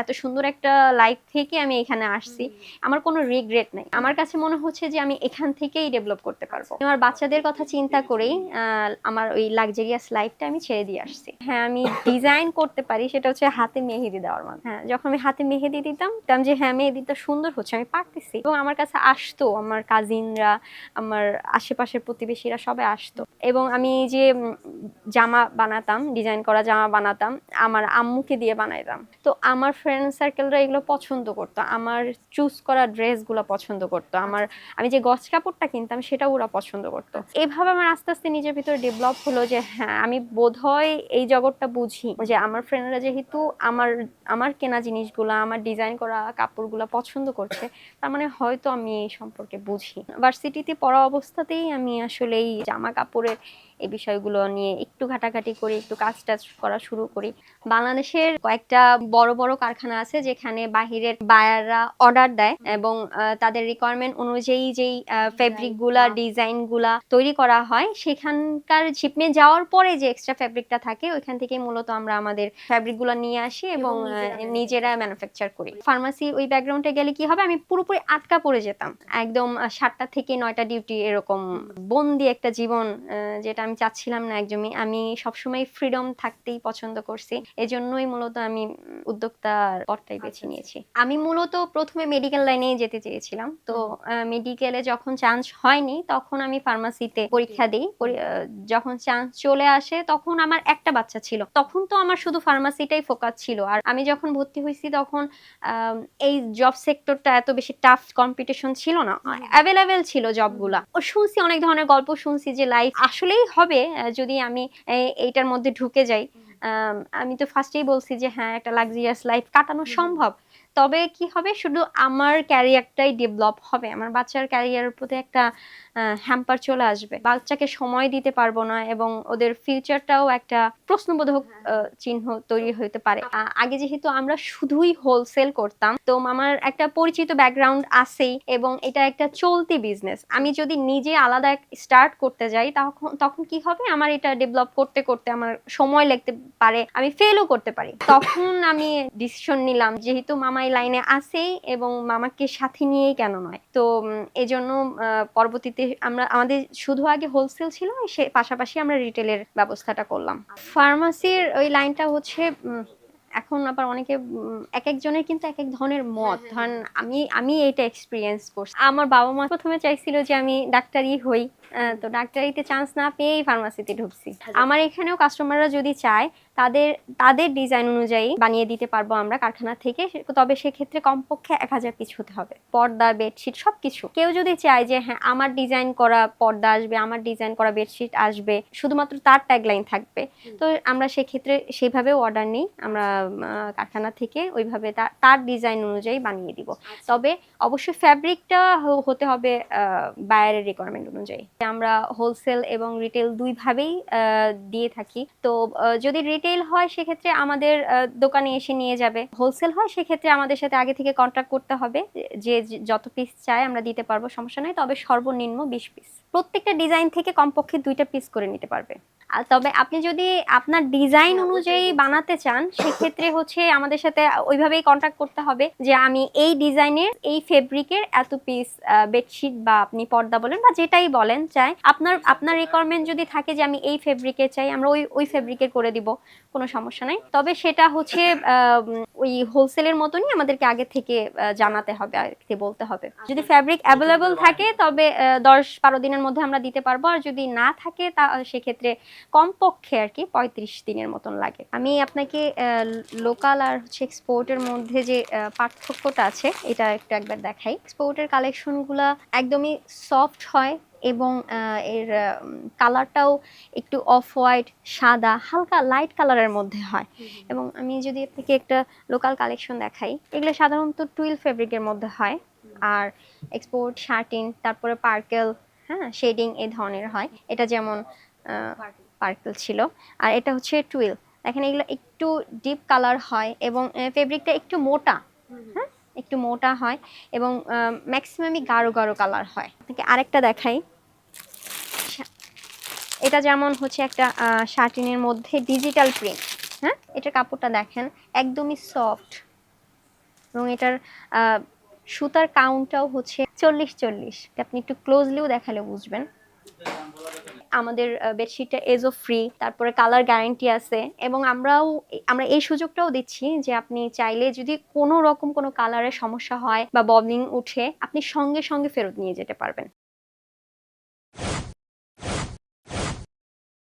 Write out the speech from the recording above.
এত সুন্দর একটা লাইফ থেকে আমি এখানে আসছি, আমার কোনো রিগ্রেট নাই। আমার কাছে মনে হচ্ছে যে আমি এখান থেকেই ডেভেলপ করতে পারবো। আমার বাচ্চাদের কথা চিন্তা করেই আমার ওই লাক্সারিয়াস লাইফটা আমি ছেড়ে দিয়ে আসছি। হ্যাঁ, আমি ডিজাইন করতে পারি, সেটা হচ্ছে হাতে মেহেদি দেওয়ার মাধ্যমে। হ্যাঁ, যখন আমি হাতে মেহেদি দিতাম যে হ্যাঁ মেহেদিটা সুন্দর হচ্ছে, আমি পারতেছি, এবং আমার কাছে আসতো আমার কাজিনরা, আমার আশেপাশের প্রতিবেশীরা সবাই আসতো। এবং আমি যে জামা বানাতাম, ডিজাইন করা জামা বানাতাম, আমার আম্মুকে দিয়ে বানাইতাম। তো আমার ফ্রেন্ড সার্কেলরা এগুলো পছন্দ করতো, আমার চুজ করা ড্রেসগুলো পছন্দ করতো, আমি যে গজ কাপড়টা কিনতাম সেটা ওরা পছন্দ করতো। এভাবে আমার আস্তে আস্তে নিজের ভিতরে ডেভেলপ হলো যে হ্যাঁ, আমি বোধহয় এই জগৎটা বুঝি, যে আমার ফ্রেন্ডরা যেহেতু আমার আমার কেনা জিনিসগুলো, আমার ডিজাইন করা কাপড়গুলো পছন্দ করছে, তার মানে হয়তো আমি এই সম্পর্কে বুঝি। ভার্সিটিতে পড়া অবস্থাতেই আমি আসলে এই জামা কাপড়ের এই বিষয়গুলো নিয়ে একটু ঘাটাঘাটি করি, একটু কাজ টাজ করা শুরু করি। বাংলাদেশের কয়েকটা বড় বড় কারখানা আছে যেখানে বাহিরের বায়াররা অর্ডার দেয়, এবং তাদের রিকোয়ারমেন্ট অনুযায়ী যেই ফেব্রিক গুলা, ডিজাইন গুলা তৈরি করা হয়, সেখানকার শিপমেন্ট যাওয়ার পরে যে এক্সট্রা ফেব্রিকটা থাকে ওইখান থেকে মূলত আমরা আমাদের ফেব্রিক গুলা নিয়ে আসি এবং নিজেরা ম্যানুফ্যাকচার করি। ফার্মাসি ওই ব্যাকগ্রাউন্ডে গেলে কি হবে, আমি পুরোপুরি আটকা পড়ে যেতাম, একদম 7টা থেকে 9টা ডিউটি, এরকম বন্দি একটা জীবন, যেটা আমি চাচ্ছিলাম না একদমই। আমি সবসময় ফ্রিডম থাকতেই পছন্দ করছি, এজন্যই মূলত আমি উদ্যোক্তার পথটাই বেছে নিয়েছি। আমি মূলত প্রথমে মেডিকেল লাইনে যেতে চেয়েছিলাম, তো মেডিকেলে যখন চান্স হয়নি তখন আমি ফার্মাসিতে পরীক্ষা দিই। যখন চান্স চলে আসে তখন আমার একটা বাচ্চা ছিল, তখন তো আমার শুধু ফার্মাসিটাই ফোকাস ছিল। আর আমি যখন ভর্তি হয়েছি তখন এই জব সেক্টরটা এত বেশি টাফ, কম্পিটিশন ছিল না, অ্যাভেলেবেল ছিল জবগুলা। ও শুনছি অনেক ধরনের গল্প, শুনছি যে লাইফ আসলেই হবে যদি আমি এইটার মধ্যে ঢুকে যাই। আমি তো ফার্স্টেই বলছি যে হ্যাঁ, একটা লাক্সারিয়াস লাইফ কাটানো সম্ভব, তবে কি হবে, শুধু আমার ক্যারিয়ারটাই ডেভেলপ হবে, আমার বাচ্চার ক্যারিয়ারের প্রতি একটা হ্যাম্পার চলে আসবে, বাচ্চাকে সময় দিতে পারবো না, এবং ওদের ফিউচারটাও একটা প্রশ্নবোধক চিহ্ন তৈরি হতে পারে। আগে যেহেতু আমরা শুধুই হোলসেল করতাম, তো আমার একটা পরিচিত ব্যাকগ্রাউন্ড আছেই, এবং এটা একটা চলতি বিজনেস। আমি যদি নিজে আলাদা স্টার্ট করতে যাই তখন তখন কি হবে, আমার এটা ডেভেলপ করতে করতে আমার সময় লাগতে পারে, আমি ফেলও করতে পারি। তখন আমি ডিসিশন নিলাম, যেহেতু মামা এই লাইনে আছেই এবং মামাকে সাথে নিয়েই কেন নয়, তো এজন্য পরবর্তীতে আমাদের শুধু আগে হোলসেল ছিল, সে পাশাপাশি আমরা রিটেলের ব্যবস্থাটা করলাম। ফার্মাসির ওই লাইনটা হচ্ছে এখন আবার অনেকে এক একজনের কিন্তু এক এক ধরনের মত। ধরেন আমি এটা এক্সপিরিয়েন্স করছি, আমার বাবা মা প্রথমে চাইছিল যে আমি ডাক্তারি হই, তো ডাক্তারিতে চান্স না পেয়েই ফার্মাসিতে ঢুকছি। আমার এখানেও কাস্টমাররা যদি চায় তাদের তাদের ডিজাইন অনুযায়ী বানিয়ে দিতে পারবো আমরা কারখানা থেকে, তবে সেক্ষেত্রে কমপক্ষে 1000 পিস হতে হবে, পর্দা, বেডশিট সবকিছু। কেউ যদি চায় যে হ্যাঁ, আমার ডিজাইন করা পর্দা আসবে, আমার ডিজাইন করা বেডশিট আসবে, শুধুমাত্র তার ট্যাগলাইন থাকবে, তো আমরা সেক্ষেত্রে সেভাবেও অর্ডার নিই, আমরা কারখানা থেকে ওইভাবে তার ডিজাইন অনুযায়ী বানিয়ে দিব। তবে অবশ্যই ফ্যাব্রিকটা হতে হবে বায়ারের রিকোয়ারমেন্ট অনুযায়ী। আমরা হোলসেল এবং রিটেল দুই ভাবেই দিয়ে থাকি। তো যদি রিটেল হয় সেক্ষেত্রে আমাদের দোকানে এসে নিয়ে যাবে, হোলসেল হয় সেক্ষেত্রে আমাদের সাথে আগে থেকে কন্ট্যাক্ট করতে হবে, যে যত পিস চাই আমরা দিতে পারবো, সমস্যা নেই, তবে সর্বনিম্ন 20 পিস। প্রত্যেকটা ডিজাইন থেকে কমপক্ষে 2টা পিস করে নিতে পারবে। তবে আপনি যদি আপনার ডিজাইন অনুযায়ী বানাতে চান সেক্ষেত্রে হচ্ছে আমাদের সাথে ওইভাবেই কন্ট্যাক্ট করতে হবে, যে আমি এই ডিজাইনের এই ফেব্রিকের এত পিস বেডশিট বা আপনি পর্দা বলেন বা যেটাই বলেন চাই, আপনার রিকোয়ারমেন্ট যদি থাকে যে আমি এই ফেব্রিকের চাই, আমরা ওই ফেব্রিকের করে দিব, কোনো সমস্যা নাই। তবে সেটা হচ্ছে ওই হোলসেলের মতনই আমাদেরকে আগে থেকে জানাতে হবে, আগে থেকে বলতে হবে। যদি ফেব্রিক অ্যাভেলেবল থাকে তবে 10-12 দিনের মধ্যে আমরা দিতে পারবো, আর যদি না থাকে তা সেক্ষেত্রে কমপক্ষে আর কি 35 দিনের মতন লাগে। আমি আপনাকে লোকাল আর হচ্ছে এক্সপোর্টের মধ্যে যে পার্থক্যটা আছে এটা একবার দেখাই। এক্সপোর্টের কালেকশনগুলা একদমই সফট হয় এবং এর কালারটাও একটু অফ হোয়াইট, সাদা, হালকা লাইট কালারের মধ্যে হয়। এবং আমি যদি আপনাকে একটা লোকাল কালেকশন দেখাই, এগুলো সাধারণত টুইল ফেব্রিকের মধ্যে হয়, আর এক্সপোর্ট শার্টিন, তারপরে পার্কেল, হ্যাঁ, শেডিং এই ধরনের হয়। এটা যেমন পার্পল ছিল, আর এটা হচ্ছে টুইল। দেখেন এগুলো একটু ডিপ কালার হয় এবং ফেব্রিকটা একটু মোটা, হ্যাঁ, একটু মোটা হয়, এবং ম্যাক্সিমামই গাঢ় গাঢ় কালার হয়। আপনাকে আরেকটা দেখাই, এটা যেমন হচ্ছে একটা শার্টিনের মধ্যে ডিজিটাল প্রিন্ট, হ্যাঁ, এটার কাপড়টা দেখেন একদমই সফট, এবং এটার সুতার কাউন্টটাও হচ্ছে 40-40। আপনি একটু ক্লোজলিও দেখালে বুঝবেন। আমাদের বেডশিটটা এজো ফ্রি, তারপরে কালার গ্যারান্টি আছে, এবং আমরা এই সুযোগটাও দিচ্ছি যে আপনি চাইলে যদি কোনো রকম কোনো কালারের সমস্যা হয় বা ববলিং উঠে, আপনি সঙ্গে সঙ্গে ফেরত নিয়ে যেতে পারবেন।